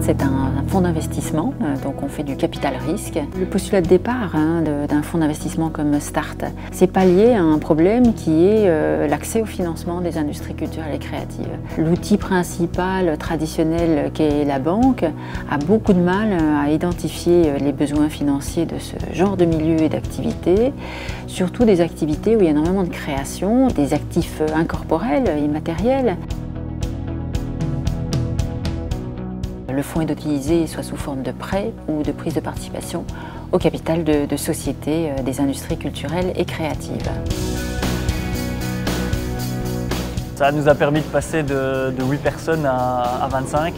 c'est un fonds d'investissement, donc on fait du capital risque. Le postulat de départ d'un fonds d'investissement comme Start, c'est pallier à un problème qui est l'accès au financement des industries culturelles et créatives. L'outil principal traditionnel qu'est la banque a beaucoup de mal à identifier les besoins financiers de ce genre de milieu et d'activités, surtout des activités où il y a énormément de création, des actifs incorporels, immatériels. Le fonds est utilisé soit sous forme de prêt ou de prise de participation au capital de sociétés des industries culturelles et créatives. Ça nous a permis de passer de 8 personnes à 25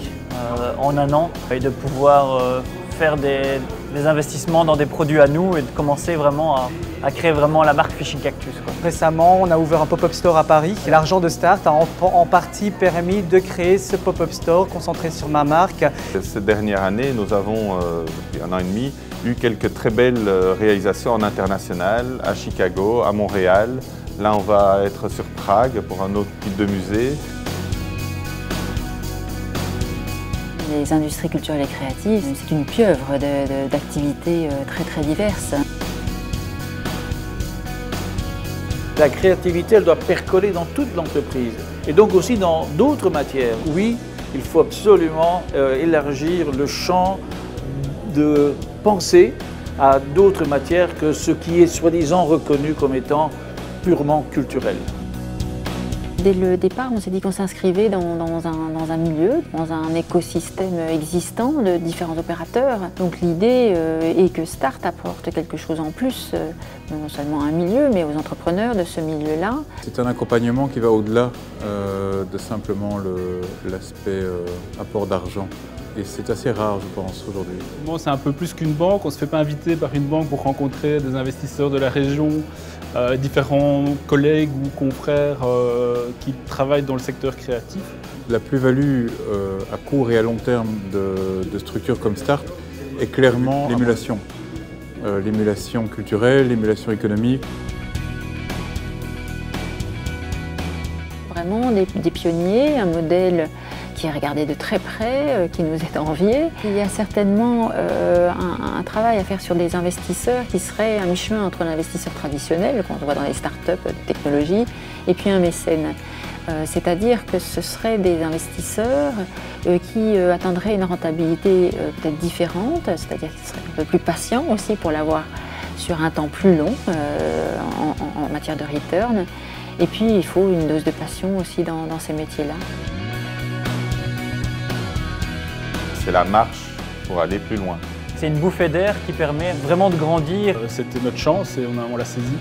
en un an et de pouvoir faire des investissements dans des produits à nous et de commencer vraiment à créer vraiment la marque Fishing Cactus, quoi. Récemment, on a ouvert un pop-up store à Paris. L'argent de Start a en partie permis de créer ce pop-up store concentré sur ma marque. Cette dernière année, nous avons, depuis un an et demi, eu quelques très belles réalisations en international, à Chicago, à Montréal. Là, on va être sur Prague pour un autre type de musée. Les industries culturelles et créatives, c'est une pieuvre d'activités très diverses. La créativité, elle doit percoler dans toute l'entreprise et donc aussi dans d'autres matières. Oui, il faut absolument élargir le champ de pensée à d'autres matières que ce qui est soi-disant reconnu comme étant purement culturel. Dès le départ, on s'est dit qu'on s'inscrivait dans un milieu, dans un écosystème existant de différents opérateurs. Donc l'idée est que Start apporte quelque chose en plus, non seulement à un milieu, mais aux entrepreneurs de ce milieu-là. C'est un accompagnement qui va au-delà de simplement l'aspect apport d'argent. Et c'est assez rare, je pense, aujourd'hui. C'est un peu plus qu'une banque. On ne se fait pas inviter par une banque pour rencontrer des investisseurs de la région, différents collègues ou confrères qui travaillent dans le secteur créatif. La plus-value à court et à long terme de structures comme Start est clairement l'émulation. L'émulation culturelle, l'émulation économique. Vraiment des pionniers, un modèle qui est regardé de très près, qui nous est envié. Il y a certainement un travail à faire sur des investisseurs qui seraient à mi-chemin entre l'investisseur traditionnel, qu'on voit dans les startups de technologie, et puis un mécène. C'est-à-dire que ce seraient des investisseurs qui atteindraient une rentabilité peut-être différente, c'est-à-dire qu'ils seraient un peu plus patients aussi pour l'avoir sur un temps plus long en matière de return. Et puis il faut une dose de passion aussi dans ces métiers-là. C'est la marche pour aller plus loin. C'est une bouffée d'air qui permet vraiment de grandir. C'était notre chance et on l'a saisi.